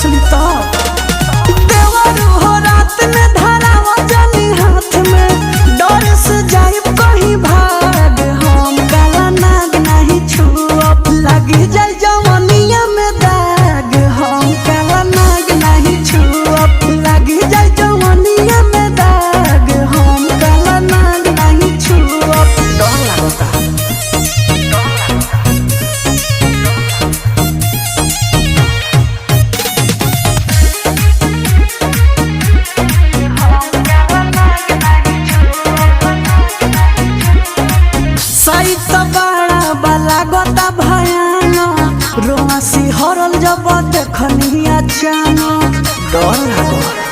असली तो देवरू हो रात में धरावा जानी हाथ में डर से जाइब कहीं भाग हम काला नाग नहीं छुअब लगी जाए जवनिया में दाग हम काला नाग नहीं छुअब लगी जाए जवनिया में दाग हम काला नाग नहीं छुअब डर लगता लागता भयानक रोआसी हरल जब देखनी अचानक डर लागो।